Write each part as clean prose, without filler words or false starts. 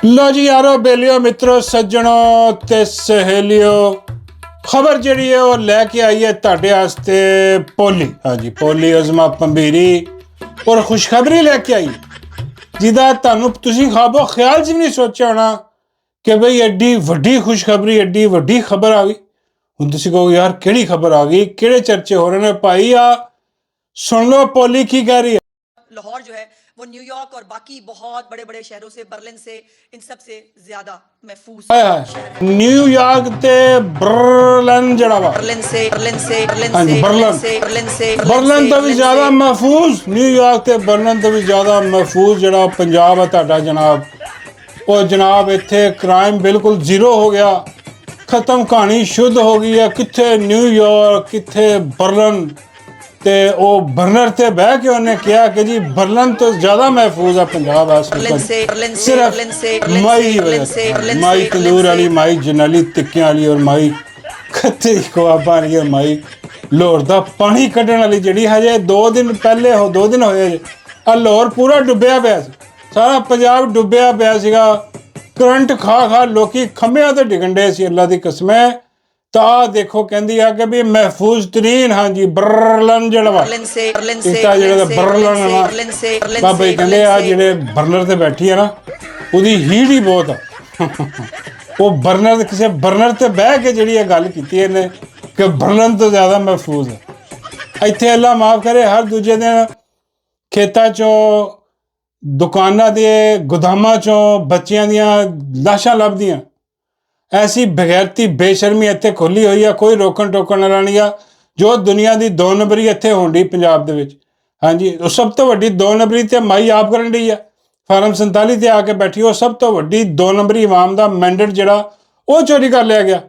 लो जी यारो बेलियो मित्रों सज्जनों ते सहेलियो खबर जी है वो लैके आई है तुहाडे वास्ते पोली। हाँ जी पोली अजमा पंबीरी और खुशखबरी लैके आई जिदा तुसी खाबो ख्याल च नहीं सोचा होना कि बई एड्डी वड्डी खुशखबरी एड्डी वड्डी खबर आ गई। हुण तुसी कहो यार केड़ी खबर आ गई केड़े चर्चे हो रहे ने भाई आ सुन लो पोली की कह रही है। लाहौर जो है वो न्यूयॉर्क और बाकी बहुत बड़े बड़े शहरों से बर्लिन से इन सब से ज्यादा महफूज न्यूयॉर्क ते बर्लिन जड़ा वा बर्लिन से हाँ जी बर्लिन तो भी ज्यादा महफूज न्यूयॉर्क ते बर्लिन तो भी ज्यादा महफूज जड़ा पंजाब है तुहाडा जनाब। और जनाब इत्थे क्राइम बिल्कुल जीरो हो गया खत्म कहानी शुद्ध हो गई है। कित्थे न्यूयॉर्क कित्थे बर्लिन ते ओ बर्नर ते बह के उन्हें कहा कि जी बर्लिन तो ज्यादा महफूज है पंजाब सिर्फ माई की वजह से माई तंदूर वाली माई जनाली टिक्कियां वाली और माई खत्ते कबाबां वाली और माई लाहौर दा पानी कड्ढण वाली जिहड़ी हजे 2 दिन पहले 2 दिन होए आ लाहौर पूरा डुब्बिया पिया सारा पंजाब डुब्बिया पिया सीगा। करंट खा लोकी खंभियां ते डिगण डे सी अल्लाह दी कसम। तो आ देखो कहती है कि भी महफूज तरीन हाँ जी बर्लिन जड़ा बर्लिन बाबा जी कहते आ जेडे बर्नर ते बैठी है ना उसकी हीट ही बहुत है। वो बर्नर किसी बर्नर ते बह के जी गल की कि बर्लिन तो ज़्यादा महफूज है। इत्थे अल्लाह माफ़ करे हर दूजे दिन खेतों चों दुकानों के गोदामां चों बच्चियां दियां लाशां लभदियां। ऐसी बगैरती बेशर्मी इत्थे खोली हुई है कोई रोकन टोकन वाला नहीं आ। जो दुनिया की 2 नंबरी इत्थे होंदी पंजाब दे विच हाँ जी सब तो वड्डी 2 नंबरी ते माई आप करन दी है फार्म 47 ते आके बैठी वो सब तो वड्डी 2 नंबरी इमाम दा मैंडेट जिहड़ा वो चोरी कर लिया गया।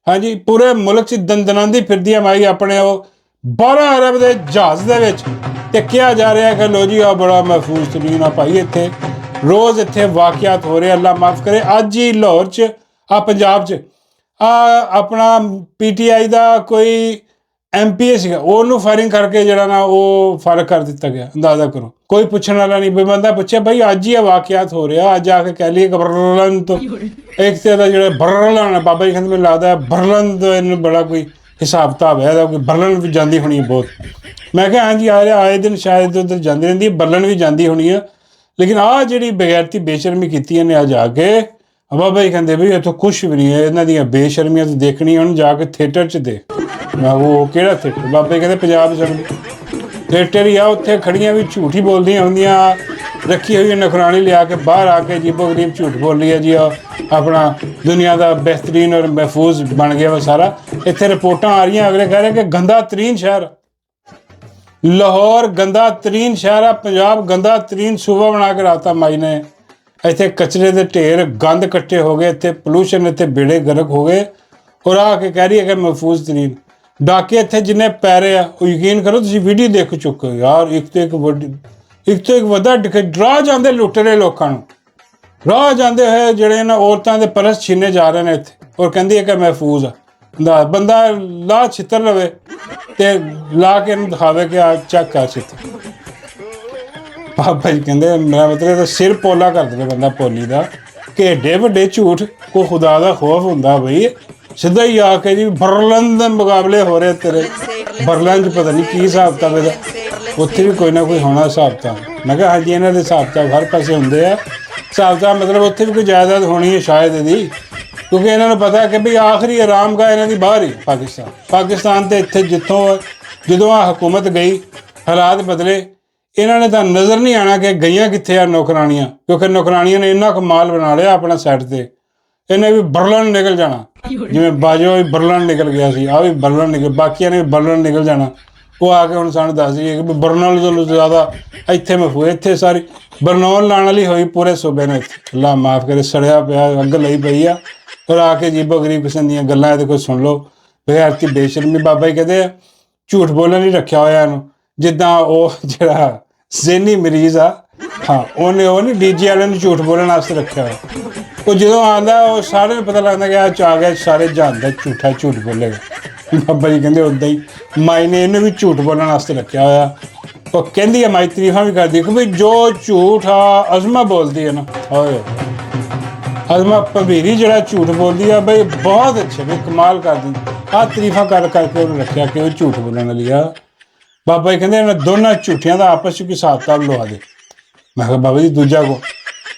हाँ जी पूरे मुल्क च दंदनांदी फिरदी है माई अपने वो 12 अरब के जहाज़ दे विच ते कहा जा रहा है कि लो जी आ बड़ा महफूज तरीन आ भाई इत्थे रोज़ इत्थे वाक़ियात हो रहे अल्लाह माफ़ करे। अज ही लाहौर च आ पंजाब च अपना PTI का कोई MP सीगा ओनू फायरिंग करके जरा ना वो फारग कर दिता गया। अंदाजा करो कोई पूछने वाला नहीं भी बंदा पूछे भाई अज ही वाकयात हो रहा अज आके कह लिए बर्लिन तो एक तो जो बर्लिन है बाबा जी कहते मैंने लगता है बर्लिन तो इन बड़ा कोई हिसाब किताब है कोई बर्लिन भी जाती होनी है बहुत। मैं क्या हाँ जी आए दिन शायद उधर जाती रहती बर्लिन भी जाती होनी है लेकिन आ जी बगैरती बेशर्मी की अज आके बाबा जी कहते भी इतों कुछ भी नहीं है इन्हों दी बेशर्मियां तो देखनी उन्होंने जाके थिएटर च देख। मैं वो केड़ा थिएटर बाबा जी कहते पंजाब असैंबली थिएटर ही आ उत्थे खड़ियां भी झूठ ही बोलदियां होंदियां रखी हुई नखरानी लिया के बाहर आके अजीबो गरीब झूठ बोल रही है जी अपना दुनिया का बेहतरीन और महफूज बन गया वा सारा। इत्थे रिपोर्टां आ रही अगले कह रहे कि गंदा तरीन शहर लाहौर गंदा तरीन शहर है पंजाब गंदा तरीन सूबा बना के राता माई ने। इत्थे कचरे के ढेर गंद इकट्ठे हो गए इत्थे पोल्यूशन इत्थे बेड़े गर्क हो गए और आके कह रही है कि महफूज तरीन डाके इत्थे जिन्ने पैरे आ यकीन करो तुसीं वीडियो देख चुके हो यार एक तो एक वड्डा डरा जाते लुटरे लोगों राह जाते हुए जेडे ना औरतों के परस छीने जा रहे हैं इत्थे और कहती है कि महफूज आ बंदा ला छितर लवे ते ला के दिखावे कि आ चेक कर छितर। बाबा जी कहते मेरा मतलब तो सिर पोला कर दे बंदा पोली का कि एडे वड्डे झूठ को खुदा का खौफ होंदा बई सीधा ही आके जी बर्लिन के मुकाबले हो रहे तेरे बर्लिन च पता नहीं की हिसाब किताब है उत्थे भी कोई ना कोई होना हिसाब किताब। मैं कहा हाँ जी इन्होंने हिसाब किताब हर पासे होंगे है हिसाब किताब मतलब उत्थे भी कोई जायदाद होनी है शायद यदि क्योंकि इन्होंने पता है कि भाई आखिरी आराम का इन्हों की बाहर ही पाकिस्तान तो इतने जितों जो हुकूमत गई हालात बदले इन्होंने तो नज़र नहीं आना कि गई कित्थे आ नौकरानियां क्योंकि नौकरानियां ने इन्ना कमाल बना लिया अपना सैट से इन्हें भी बर्लिन निकल जाना जिमें बाजो भी बर्लिन निकल गया सी आ भी बर्लिन निकल बाकिया ने भी बर्लिन निकल जाना वो आके हम सानू दस दिए कि बर्नौल तो ज़्यादा इत्थे महफूज इत्थे सारी बरनौल लाने वाली हुई पूरे सूबे ने अल्लाह माफ़ करे सड़िया पिया अग लई पई आ और आके अजीबो गरीब किस्म दी गल्लां इहदे कोल सुन लो बगैरती बेशर्मी। बाबा जी कहते झूठ बोलन नहीं रखा होया इहनूं जिद्दां ओह जिहड़ा ज़हनी मरीज़ आ हाँ उन्हें वो नहीं DG वाले ने झूठ बोलने वास्ते रखा है वो जो आता वो सारे पता लगता कि आज आ गया सारे जानता झूठा झूठ बोलेगा। बाबा जी कहते उदा ही माई ने इन्हें भी झूठ बोलने वास्ते रखा होया वो कहती है माई तरीफा भी करती कि भाई जो झूठ आ अज़मा बोलती है ना ਅਜ਼ਮਾ ਭੰਬੀਰੀ ਜਿਹੜਾ ਝੂਠ ਬੋਲਦੀ ਆ ਬਈ ਬਹੁਤ ਅੱਛੇ ਬਈ ਕਮਾਲ ਕਰਦੀ ਆ ਤਾਰੀਫਾਂ ਕਰ ਕਰਕੇ ਉਹਨੂੰ ਰੱਖਿਆ ਕਿ ਉਹ ਝੂਠ ਬੋਲਣ ਵਾਲੀ ਆ। ਬਾਬਾ ਜੀ ਕਹਿੰਦੇ ਇਹਨਾਂ ਦੋਨਾਂ ਝੂਠਿਆਂ ਦਾ ਆਪਸ 'ਚ ਹਿਸਾਬ ਕਿਤਾਬ ਲਵਾ ਦੇ। ਮੈਂ ਕਿਹਾ ਬਾਬਾ ਜੀ ਦੂਜਾ ਕੋ?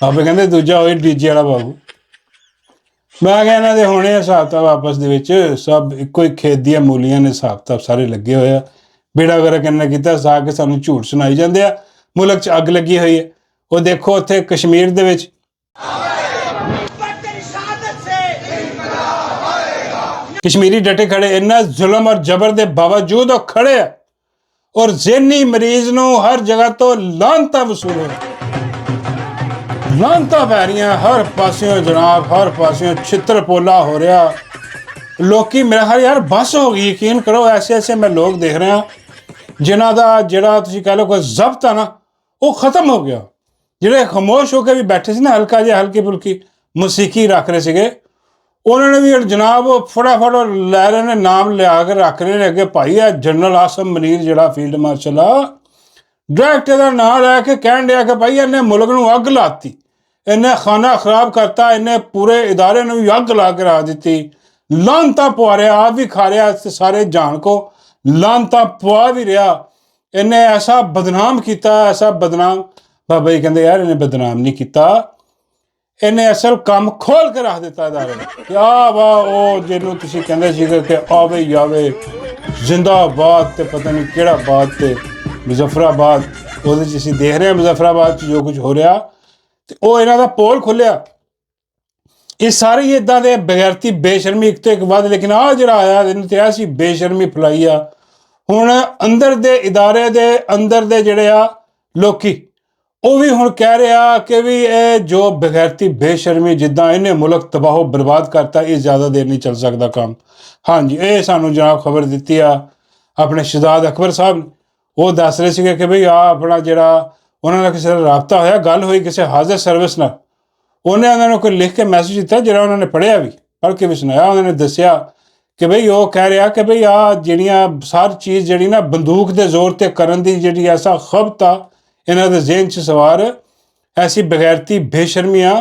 ਬਾਬਾ ਕਹਿੰਦੇ ਦੂਜਾ ਉਹ ਡੀਜੇ ਵਾਲਾ ਬਾਬੂ। ਮੈਂ ਕਿਹਾ ਇਹਨਾਂ ਦੇ ਹੋਣੇ ਹਿਸਾਬ ਕਿਤਾਬ ਆਪਸ ਦੇ ਵਿੱਚ, ਸਭ ਇੱਕੋ ਹੀ ਖੇਤ ਦੀਆਂ ਮੂਲੀਆਂ ਨੇ, ਹਿਸਾਬ ਕਿਤਾਬ ਸਾਰੇ ਲੱਗੇ ਹੋਏ ਆ। ਬੇੜਾ ਗਰਕ ਇਹਨਾਂ ਕੀਤਾ ਸਾ ਕੇ ਸਾਨੂੰ ਝੂਠ ਸੁਣਾਈ ਜਾਂਦੇ ਆ। ਮੁਲਕ 'ਚ ਅੱਗ ਲੱਗੀ ਹੋਈ ਹੈ। ਉਹ ਦੇਖੋ ਉੱਥੇ ਕਸ਼ਮੀਰ ਦੇ ਵਿੱਚ कश्मीरी डटे खड़े, इन्ना जुल्म और जबर के बावजूद वो खड़े है और ज़हनी मरीज नूं हर जगह तो लानता वसूल हो, लानता पै रही हर पासियों जनाब, हर पासियों छित्र पोला हो रहा। लोग मेरा ख्याल यार बस हो गई, यकीन करो ऐसे ऐसे मैं लोग देख रहा जिन्हों का जिहड़ा तुसीं कह लो कोई जब्त है ना वो खत्म हो गया। जिहड़े खामोश होकर भी बैठे से ना, हल्का जिहा हल्की फुल्की मौसीकी रख रहे थे, उन्होंने भी जनाब फटाफट लै रहे ने, नाम लिया के रख रहे हैं अगे भाई है जनरल आसम मनीर जिहड़ा फील्ड मार्शल आ, डायरैक्ट इहदा नाम लैके कहन दिया कि भाई इन्हें मुल्क नूं अग लाती, इन्हें खाना खराब करता, इन्हें पूरे इदारे नूं भी अग ला के रख दी, लानता पवा रहा, आप भी खा रहा, सारे जान को लानता पवा भी रहा, इन्हें ऐसा बदनाम किया, ऐसा बदनाम। बाबा जी कहते यार इन्हें बदनाम नहीं किया, इन्हें असल काम खोल के रख दिता इदारे क्या वाह वो जिन्हों तुसीं कहंदे सीगे कि आवे जावे जिंदाबाद ते पता नहीं केड़ा बात ते मुजफ्फराबाद, ਉਹਦੇ 'ਚ ਅਸੀਂ देख रहे हैं मुजफ्फराबाद 'ਚ जो कुछ हो रहा ਤੇ ਉਹ ਇਹਨਾਂ ਦਾ ਪੋਲ ਖੁੱਲਿਆ। ਇਹ ਸਾਰੇ ਹੀ ਇਦਾਂ ਦੇ ਬਗੈਰਤੀ ਬੇਸ਼ਰਮੀ ਇੱਕ ਤੋਂ ਇੱਕ ਵੱਧ, ਲੇਕਿਨ ਆਹ ਜਿਹੜਾ ਆਇਆ ਇਹਨੂੰ ਤੇ ਐਸੀ ਬੇਸ਼ਰਮੀ ਫਲਾਈ ਆ। ਹੁਣ ਅੰਦਰ ਦੇ ਇਦਾਰੇ ਦੇ ਅੰਦਰ ਦੇ ਜਿਹੜੇ ਆ ਲੋਕੀ ਉਹ ਵੀ ਹੁਣ ਕਹਿ ਰਿਹਾ ਕਿ ਵੀ ਇਹ ਜੋ ਬਗੈਰਤੀ ਬੇਸ਼ਰਮੀ ਜਿੱਦਾਂ ਇਹਨੇ ਮੁਲਕ ਤਬਾਹੋ ਬਰਬਾਦ ਕਰਤਾ, ਇਹ ਜ਼ਿਆਦਾ ਦੇਰ ਨਹੀਂ ਚੱਲ ਸਕਦਾ ਕੰਮ। ਹਾਂਜੀ ਇਹ ਸਾਨੂੰ ਜਨਾਬ ਖਬਰ ਦਿੱਤੀ ਆ ਆਪਣੇ ਸ਼ਹਜ਼ਾਦ ਅਕਬਰ ਸਾਹਿਬ ਨੇ। ਉਹ ਦੱਸ ਰਹੇ ਸੀਗੇ ਕਿ ਬਈ ਆ ਆਪਣਾ ਜਿਹੜਾ ਉਹਨਾਂ ਦਾ ਕਿਸੇ ਨਾਲ ਰਾਬਤਾ ਹੋਇਆ, ਗੱਲ ਹੋਈ ਕਿਸੇ ਹਾਜ਼ਰ ਸਰਵਿਸ ਨਾਲ, ਉਹਨੇ ਉਹਨਾਂ ਨੂੰ ਕੋਈ ਲਿਖ ਕੇ ਮੈਸੇਜ ਦਿੱਤਾ ਜਿਹੜਾ ਉਹਨਾਂ ਨੇ ਪੜ੍ਹਿਆ ਵੀ, ਪੜ੍ਹ ਕੇ ਵੀ ਸੁਣਾਇਆ। ਉਹਨਾਂ ਨੇ ਦੱਸਿਆ ਕਿ ਬਈ ਉਹ ਕਹਿ ਰਿਹਾ ਕਿ ਬਈ ਆ ਜਿਹੜੀਆਂ ਸਾਰੀ ਚੀਜ਼ ਜਿਹੜੀ ਨਾ ਬੰਦੂਕ ਦੇ ਜ਼ੋਰ 'ਤੇ ਕਰਨ ਦੀ ਜਿਹੜੀ ਐਸਾ ਖਬਤ ਆ ਇਹਨਾਂ ਦੇ ਜ਼ਹਿਨ 'ਚ ਸਵਾਰ, ਐਸੀ ਬਗੈਰਤੀ ਬੇਸ਼ਰਮੀਆਂ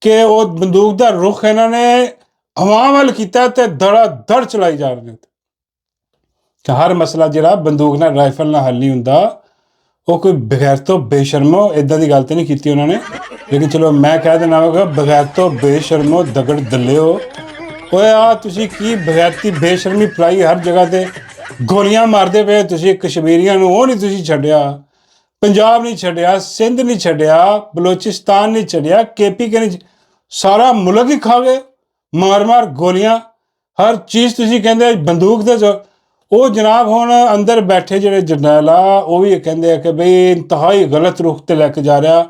ਕਿ ਉਹ ਬੰਦੂਕ ਦਾ ਰੁਖ ਇਹਨਾਂ ਨੇ ਹਵਾ ਵੱਲ ਕੀਤਾ ਅਤੇ ਦੜਾ ਦੜ ਚਲਾਈ ਜਾ ਰਹੇ ਕਿ ਹਰ ਮਸਲਾ ਜਿਹੜਾ ਬੰਦੂਕ ਨਾਲ ਰਾਈਫਲ ਨਾਲ ਹੱਲ ਨਹੀਂ ਹੁੰਦਾ। ਉਹ ਕੋਈ ਬਗੈਰ ਤੋਂ ਬੇਸ਼ਰਮੋ ਇੱਦਾਂ ਦੀ ਗੱਲ ਤਾਂ ਨਹੀਂ ਕੀਤੀ ਉਹਨਾਂ ਨੇ, ਲੇਕਿਨ ਚਲੋ ਮੈਂ ਕਹਿ ਦੇਣਾ ਹੋਗਾ ਬਗੈਰ ਤੋਂ ਬੇਸ਼ਰਮੋ ਦਗੜ ਦੱਲਿਓ। ਓਏ ਆ ਤੁਸੀਂ ਕੀ ਬਗੈਰਤੀ ਬੇਸ਼ਰਮੀ ਫਲਾਈ ਹਰ ਜਗ੍ਹਾ 'ਤੇ ਗੋਲੀਆਂ ਮਾਰਦੇ ਪਏ ਤੁਸੀਂ ਕਸ਼ਮੀਰੀਆਂ ਨੂੰ, ਉਹ ਨਹੀਂ ਤੁਸੀਂ ਛੱਡਿਆ, पंजाब नहीं छड्या, सिंध नहीं छड्या, बलोचिस्तान नहीं छड्या, KPK नहीं, सारा मुल्क ही खा गए मार मार गोलियां, हर चीज़ तुसीं कहंदे बंदूक दे जो। वो जनाब हुण अंदर बैठे जिहड़े जरनैल आ वो भी कहंदे कि बई इंतहाई गलत रुख ते लैके जा रहा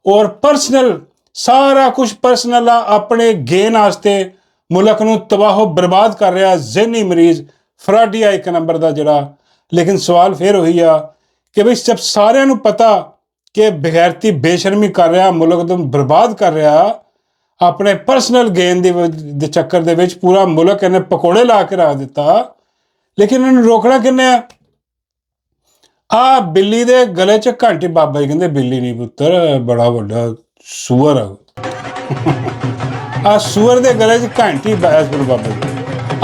और परसनल सारा कुछ परसनल अपने गेन वास्ते मुल्क नूं तबाहो बर्बाद कर रहा, ज़हनी मरीज़ फराडी आ एक नंबर का जिहड़ा। लेकिन सवाल फिर वही आ कि बई जब सारिਆਂ ਨੂੰ पता कि बगैरती बेशर्मी कर रहा, मुल्क ਨੂੰ बर्बाद कर रहा, अपने परसनल गेन ਦੇ ਚੱਕਰ ਦੇ ਵਿੱਚ पूरा मुल्क ਇਹਨੇ पकौड़े ला के रख ਦਿੱਤਾ, लेकिन ਇਹਨੂੰ रोकना किन्ने आ बिल्ली ਦੇ गले 'ਚ घंटी। बाबा जी ਕਹਿੰਦੇ बिल्ली नहीं पुत्तर बड़ा ਵੱਡਾ सूअर आ, आ सूअर ਦੇ गले 'ਚ घंटी बैस गुरु बाबा जी,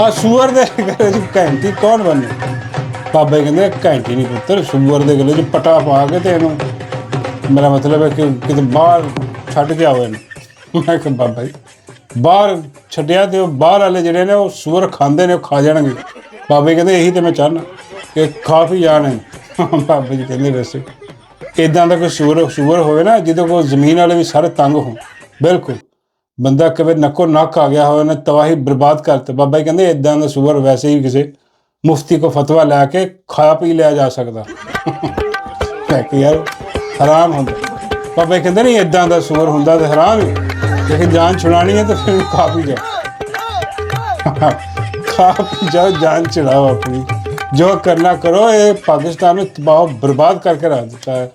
आ सूअर ਦੇ गले 'ਚ घंटी कौन बने? बाबा जी कहते घंटी नहीं पुत्तर, सूअर के गले 'ਚ पटा पा के तो इनू, मेरा मतलब है कि कितने बाहर छड्ड के आओ इनू। मैं कहा बाबा जी बाहर छड्डिया तो बाहर वाले जिहड़े ने वो सूअर खांदे ने, खा जाणगे। बाबा जी कहते यही तो मैं चाहना कि खा पी जाने। बाबा जी कहते वैसे इदां दा कोई सूअर होवे ना जिहदे कोल जमीन वाले भी सारे तंग हो, बिल्कुल बंदा कभी नक्को नक आ गया हो, इन्हें तबाही बर्बाद करते। बाबा जी कहते इदां दा सूअर वैसे ही किसी मुफ्ती को फतवा लैके खा पी लिया जा सकता। यार हराम होंदा। बाबा जी कहते नहीं इदां दा सूअर होंदा तो हराम ही, लेकिन जान छुड़ानी है तो फिर खा पी जाओ, खा पी जाओ, जान छुड़ाओ अपनी, जो करना करो। ये पाकिस्तान में तबाह बर्बाद करके रख दिता है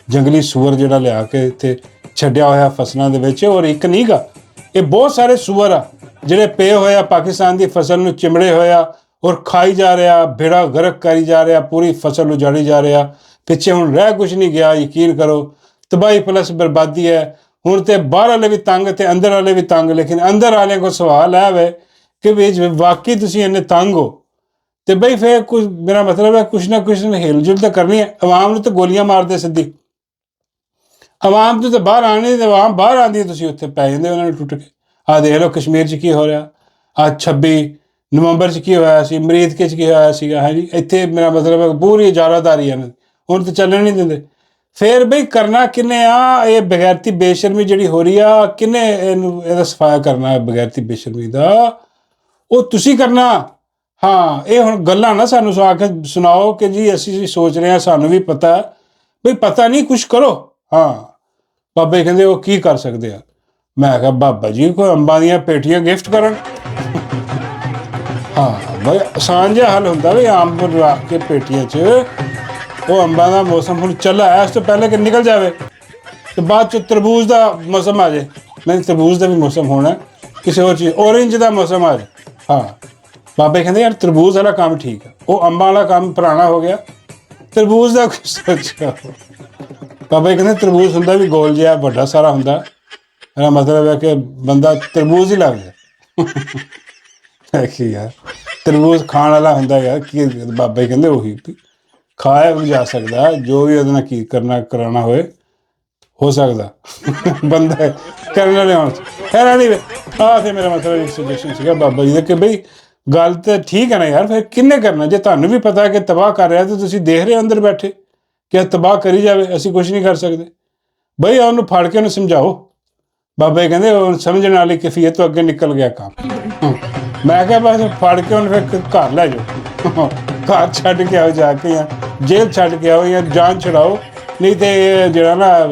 जंगली सूअर जिहड़ा लिया के इत्थे छड्डिया होया फसलों दे विच। और एक नहीं गा, ये बहुत सारे सूअर आ जिहड़े पे होया पाकिस्तान की फसल नूं चिमड़े होया और खाई जा रहा, बेड़ा गर्क करी जा रहा, पूरी फसल उजाड़ी जा रहा। पिछे हुण रह कुछ नहीं गया, यकीन करो तबाही प्लस बर्बादी है। ਹੁਣ ਤੇ ਬਾਹਰ ਵਾਲੇ ਵੀ ਤੰਗ ਤੇ ਅੰਦਰ ਵਾਲੇ ਵੀ ਤੰਗ, ਲੇਕਿन ਅੰਦਰ ਵਾਲਿਆਂ ਕੋ ਸਵਾਲ ਹੈ ਵੇ ਕਿ ਵੀ ਵਾਕਈ ਤੁਸੀਂ ਇੰਨੇ ਤੰਗ ਹੋ ਤੇ ਬਈ ਫਿਰ ਕੁਝ, ਮੇਰਾ ਮਤਲਬ ਹੈ ਕੁਛ ਨਾ ਕੁਛ ਹਿਲ ਜੁਲ ਤਾਂ ਕਰਨੀ ਹੈ। ਆਵਾਮ ਨੂੰ ਤਾਂ ਗੋਲੀਆਂ ਮਾਰਦੇ ਸਿੱਧੀ, ਆਵਾਮ ਤੋਂ ਤਾਂ ਬਾਹਰ ਆਉਣੀ, ਤੇ ਆਵਾਮ ਬਾਹਰ ਆਉਂਦੀ, ਤੁਸੀਂ ਉੱਥੇ ਪੈ ਜਾਂਦੇ ਉਹਨਾਂ ਨੂੰ ਟੁੱਟ ਕੇ। ਆਹ ਦੇਖ ਲਓ ਕਸ਼ਮੀਰ 'ਚ ਕੀ ਹੋ ਰਿਹਾ, ਅੱਜ 26 ਨਵੰਬਰ 'ਚ ਕੀ ਹੋਇਆ ਸੀ, ਅਮਰੀਕ 'ਚ ਕੀ ਹੋਇਆ ਸੀਗਾ, ਹੈ ਜੀ। ਇੱਥੇ ਮੇਰਾ ਮਤਲਬ ਹੈ ਪੂਰੀ ਇਜਾਰਾਦਾਰੀ ਹੈ, ਹੁਣ ਤਾਂ ਚੱਲਣ ਨਹੀਂ ਦਿੰਦੇ। ਫਿਰ ਬਈ ਕਰਨਾ ਕਿੰਨੇ ਆ ਇਹ ਬਗੈਰਤੀ ਬੇਸ਼ਰਮੀ ਜਿਹੜੀ ਹੋ ਰਹੀ ਆ, ਕਿੰਨੇ ਇਹਦਾ ਸਫਾਇਆ ਕਰਨਾ ਹੈ ਬਗੈਰਤੀ ਬੇਸ਼ਰਮੀ ਦਾ? ਉਹ ਤੁਸੀਂ ਕਰਨਾ। ਹਾਂ, ਇਹ ਹੁਣ ਗੱਲਾਂ ਨਾ ਸਾਨੂੰ ਆ ਕੇ ਸੁਣਾਓ ਕਿ ਜੀ ਅਸੀਂ ਸੋਚ ਰਹੇ ਹਾਂ, ਸਾਨੂੰ ਵੀ ਪਤਾ ਬਈ ਪਤਾ ਨਹੀਂ, ਕੁਛ ਕਰੋ। ਹਾਂ, ਬਾਬੇ ਕਹਿੰਦੇ ਉਹ ਕੀ ਕਰ ਸਕਦੇ ਆ? ਮੈਂ ਕਿਹਾ ਬਾਬਾ ਜੀ ਕੋਈ ਅੰਬਾਂ ਦੀਆਂ ਪੇਟੀਆਂ ਗਿਫਟ ਕਰਨ। ਹਾਂ ਬਈ ਆਸਾਨ ਜਿਹਾ ਹੱਲ ਹੁੰਦਾ ਵੀ ਅੰਬ ਰੱਖ ਕੇ ਪੇਟੀਆਂ 'ਚ, ਉਹ ਅੰਬਾਂ ਦਾ ਮੌਸਮ ਹੁਣ ਚੱਲਾ ਹੈ, ਇਸ ਤੋਂ ਪਹਿਲੇ ਕਿ ਨਿਕਲ ਜਾਵੇ ਤੇ ਬਾਅਦ 'ਚ ਤਰਬੂਜ ਦਾ ਮੌਸਮ ਆ ਜਾਏ। ਨਹੀਂ, ਤਰਬੂਜ ਦਾ ਵੀ ਮੌਸਮ ਹੋਣਾ, ਕਿਸੇ ਹੋਰ ਚੀਜ਼, ਔਰੇਂਜ ਦਾ ਮੌਸਮ ਆ ਜਾਏ। ਹਾਂ, ਬਾਬੇ ਕਹਿੰਦੇ ਯਾਰ ਤਰਬੂਜ ਵਾਲਾ ਕੰਮ ਠੀਕ ਹੈ, ਉਹ ਅੰਬਾਂ ਵਾਲਾ ਕੰਮ ਪੁਰਾਣਾ ਹੋ ਗਿਆ, ਤਰਬੂਜ ਦਾ ਕੁਛ ਸੋਚਿਆ। ਬਾਬਾ ਜੀ ਕਹਿੰਦੇ ਤਰਬੂਜ ਹੁੰਦਾ ਵੀ ਗੋਲ ਜਿਹਾ ਵੱਡਾ ਸਾਰਾ ਹੁੰਦਾ, ਇਹਦਾ ਮਤਲਬ ਹੈ ਕਿ ਬੰਦਾ ਤਰਬੂਜ ਹੀ ਲੱਗ ਜਾਏ। ਕੀ ਯਾਰ, ਤਰਬੂਜ ਖਾਣ ਵਾਲਾ ਹੁੰਦਾ ਯਾਰ, ਕੀ ਬਾਬਾ ਜੀ ਕਹਿੰਦੇ ਉਹੀ ਖਾਇਆ ਵੀ ਜਾ ਸਕਦਾ, ਜੋ ਵੀ ਉਹਦੇ ਨਾਲ ਕੀ ਕਰਾਉਣਾ ਹੋ ਸਕਦਾ। ਬੰਦਾ ਕਰਨ ਵਾਲੇ ਹੋਣ ਖੈਰ ਨਹੀਂ। ਆਹ ਫਿਰ ਮੇਰਾ ਮਤਲਬ ਇੱਕ ਸੁਜੈਸ਼ਨ ਸੀਗਾ ਬਾਬਾ ਜੀ ਦਾ ਕਿ ਬਈ ਗੱਲ ਤਾਂ ਠੀਕ ਹੈ ਨਾ ਯਾਰ, ਫਿਰ ਕਿੰਨੇ ਕਰਨਾ? ਜੇ ਤੁਹਾਨੂੰ ਵੀ ਪਤਾ ਕਿ ਤਬਾਹ ਕਰ ਰਿਹਾ ਤਾਂ ਤੁਸੀਂ ਦੇਖ ਰਹੇ ਹੋ ਅੰਦਰ ਬੈਠੇ ਕਿ ਤਬਾਹ ਕਰੀ ਜਾਵੇ, ਅਸੀਂ ਕੁਝ ਨਹੀਂ ਕਰ ਸਕਦੇ। ਬਈ ਉਹਨੂੰ ਫੜ ਕੇ ਉਹਨੂੰ ਸਮਝਾਓ। ਬਾਬਾ ਜੀ ਕਹਿੰਦੇ ਉਹ ਸਮਝਣ ਵਾਲੀ ਕੈਫੀਅਤ ਤੋਂ ਅੱਗੇ ਨਿਕਲ ਗਿਆ ਕੰਮ। ਮੈਂ ਕਿਹਾ ਬਸ ਫੜ ਕੇ ਉਹਨੂੰ ਫਿਰ ਘਰ ਲੈ ਜਾਓ, ਘਰ ਛੱਡ ਕੇ ਆਓ, ਜਾ ਕੇ ਜਾਂ ਜੇਲ੍ਹ ਛੱਡ ਕੇ ਆਓ ਜਾਂ ਜਾਨ ਛੁਡਾਓ, ਨਹੀਂ ਤੇ ਜਿਹੜਾ ਨਾ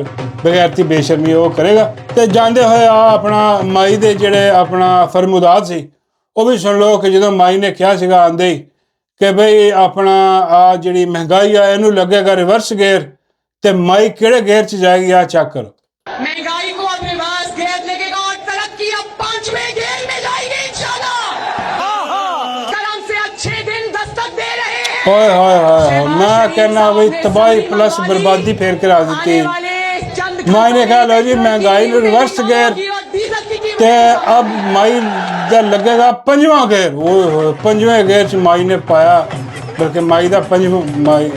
ਬਗੈਰਤੀ ਬੇਸ਼ਰਮੀ ਉਹ ਕਰੇਗਾ। ਤੇ ਜਾਂਦੇ ਹੋਏ ਆ ਆਪਣਾ ਮਾਈ ਦੇ ਜਿਹੜੇ ਆਪਣਾ ਫਰਮੁਦਾਤ ਸੀ ਉਹ ਵੀ ਸੁਣ ਲਓ ਕਿ ਜਦੋਂ ਮਾਈ ਨੇ ਕਿਹਾ ਸੀਗਾ ਆਂਦੇ ਹੀ ਕਿ ਬਈ ਆਪਣਾ ਆ ਜਿਹੜੀ ਮਹਿੰਗਾਈ ਆ ਇਹਨੂੰ ਲੱਗੇਗਾ ਰਿਵਰਸ ਗੇਅਰ, ਤੇ ਮਾਈ ਕਿਹੜੇ ਗੇਅਰ 'ਚ ਜਾਏਗੀ ਆ ਚੈੱਕ ਕਰੋ। महंगाई को अब रिवर्स गियर लगेगा और तरक्की अब 5वें गियर में जाएगी इंशाल्लाह। कलम से अच्छे दिन दस्तक दे रहे हैं। ओए होए होए, मैं कहना भाई तबाही प्लस बर्बादी फेर करा दी। माई ने कहा लो जी महंगाई में रिवर्स गियर, ते अब माई का लगेगा 5वां गियर। ओए होए, 5वें गियर च माई ने पाया, बल्कि माई का 5वां माई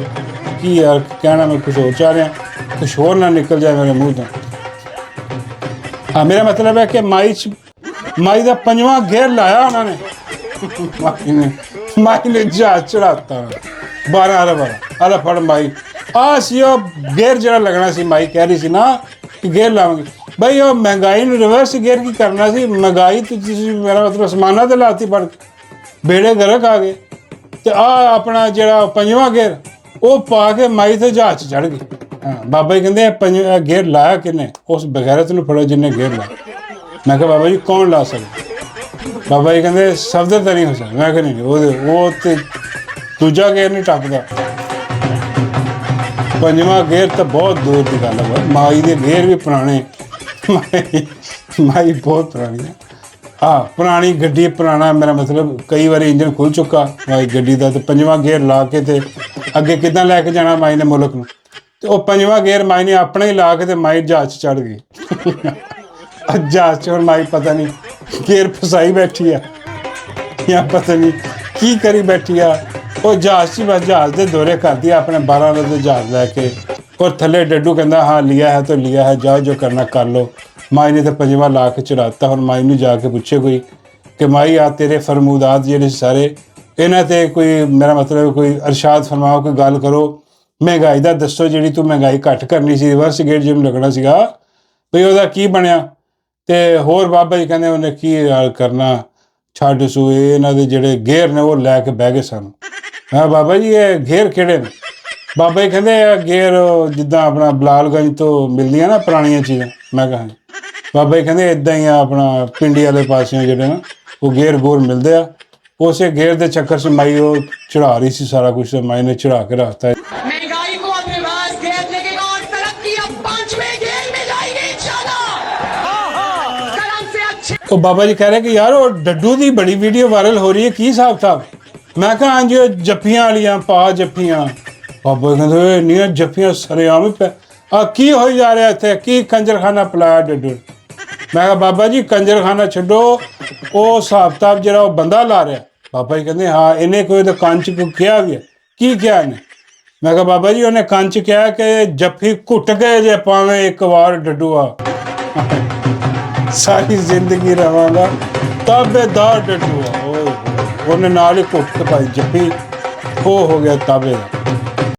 की यार कहना मैं कुछ और चाह रहा, कुछ और ना निकल जाए मेरे मुँह तो। हाँ, मेरा मतलब है कि माई का 5वां गेयर लाया उन्होंने। माई ने जहाज चढ़ाता 12 अरे फड़ माई आ सी गेयर जरा लगना सी। माई कह रही सी ना कि गेयर लाऊंगी, भाई वो महंगाई में रिवर्स गेयर की करना सी। महंगाई तो मेरा मतलब आसमाना तो लाती पड़ बेड़े गरक आ गए, तो आ अपना जरा 5वां गेयर वो पा के माई तो जहाज चढ़ गई। हाँ, बाबा जी कहते 5वां गेयर लाया किन्ने? उस बगैरत नूं फड़ो जिन्हें गेयर लाया। मैं कहा बाबा जी कौन ला सकता? बाबा जी कहते सफदर तो नहीं हो सकता। मैं कहा नहीं, वो तो दूजा गेयर नहीं टपदा, 5वां गेयर तो बहुत दूर की गल है। माई के गेयर भी पुराने, माई बहुत पुरानी है। हाँ, पुरानी गड्डी पुराना, मेरा मतलब कई बार इंजन खुल चुका माई गड्डी का, तो 5वां गेयर ला के ते अगे किदां लैके जाना माई ने मुल्क नूं। तो वह 5वां गेयर माई ने अपना ही ला के ते माई जहाज चढ़ गई। जहाज च माई पता नहीं गेयर फसाई बैठी है या पता नहीं की करी बैठी है। वो जहाज च बस जहाज के दौरे कर दिया अपने 12 बजे जहाज लैके, और थले डड्डू कहता हाँ लिया है तो लिया है, जाओ जो करना कर लो। माई ने तो 5वां ला के चढ़ाता। और माई नूं जाके पूछे कोई कि माई आ तेरे फरमूदात जेडे सारे इन्हां ते कोई मेरा मतलब कोई अरशाद फरमाओ, कोई गल करो, महंगाई का दसो जी तू महंगाई घट करनी सी, रिवर्स गेयर जिन्होंने लगना सीगा बई ਉਹਦਾ ਕੀ ਬਣਿਆ? ਤੇ ਹੋਰ ਬਾਬਾ ਜੀ ਕਹਿੰਦੇ ਉਹਨੇ ਕੀ ਕਰਨਾ, ਛੱਡ ਸੂ ਇਹਨਾਂ ਦੇ ਜਿਹੜੇ ਗੇਅਰ ਨੇ ਉਹ ਲੈ ਕੇ ਬਹਿ ਗਏ ਸਾਨੂੰ। ਹਾਂ ਬਾਬਾ ਜੀ ਇਹ ਗੇਅਰ ਕਿਹੜੇ ਨੇ? ਬਾਬਾ ਜੀ ਕਹਿੰਦੇ ਇਹ ਗੇਅਰ ਜਿੱਦਾਂ ਆਪਣਾ ਬਲਾਲਗੰਜ ਤੋਂ ਮਿਲਦੀਆਂ ਨਾ ਪੁਰਾਣੀਆਂ ਚੀਜ਼ਾਂ। ਮੈਂ ਕਿਹਾ ਬਾਬਾ ਜੀ ਕਹਿੰਦੇ ਇੱਦਾਂ ਹੀ ਆ ਆਪਣਾ ਪਿੰਡੀ ਵਾਲੇ ਪਾਸਿਓਂ ਜਿਹੜੇ ਨਾ ਉਹ ਗੇਅਰ ਗੋਰ ਮਿਲਦੇ ਆ। ਉਸੇ ਗੇਅਰ ਦੇ ਚੱਕਰ 'ਚ ਮਾਈ ਉਹ ਚੜਾ ਰਹੀ ਸੀ ਸਾਰਾ ਕੁਛ, ਮਾਈ ਨੇ ਚੜਾ ਕੇ ਰੱਖਤਾ। तो बाबा जी कह रहे कि यार वो डड्डू की बड़ी वीडियो वायरल हो रही है, की हिसाब था? मैं कहा हाँ जी जफ्फियां वालियां पा जफ्फियां। बाबा कहते इन्नियां जफ्फियां सरेआम ਆ ਕੀ ਹੋਈ ਜਾ ਰਿਹਾ ਇੱਥੇ, ਕੀ ਕੰਜਰਖਾਨਾ ਪਲਾਇਆ ਡੱਡੂ। ਮੈਂ ਕਿਹਾ ਬਾਬਾ ਜੀ ਕੰਜਰਖਾਨਾ ਛੱਡੋ, ਉਹ ਹਿਸਾਬ ਕਿਤਾਬ ਜਿਹੜਾ ਉਹ ਬੰਦਾ ਲਾ ਰਿਹਾ। ਬਾਬਾ ਜੀ ਕਹਿੰਦੇ ਹਾਂ ਇਹਨੇ ਕੋਈ ਤਾਂ ਕੰਨ 'ਚ ਕੋਈ ਕਿਹਾ ਵੀ ਹੈ। ਕੀ ਕਿਹਾ ਇਹਨੇ? ਮੈਂ ਕਿਹਾ ਬਾਬਾ ਜੀ ਉਹਨੇ ਕੰਨ 'ਚ ਕਿਹਾ ਕਿ ਜੱਫੀ ਘੁੱਟ ਕੇ ਜੇ ਪਾਵੇਂ ਇੱਕ ਵਾਰ ਡੱਡੂਆ ਸਾਰੀ ਜ਼ਿੰਦਗੀ ਰਵਾਂਗਾ ਤਾਬੇਦਾਰ ਡੱਡੂਆ। ਓਏ ਉਹਨੇ ਨਾਲ ਹੀ ਘੁੱਟ ਕੇ ਪਾਈ ਜੱਫੀ, ਉਹ ਹੋ ਗਿਆ ਤਾਬੇਦਾਰ।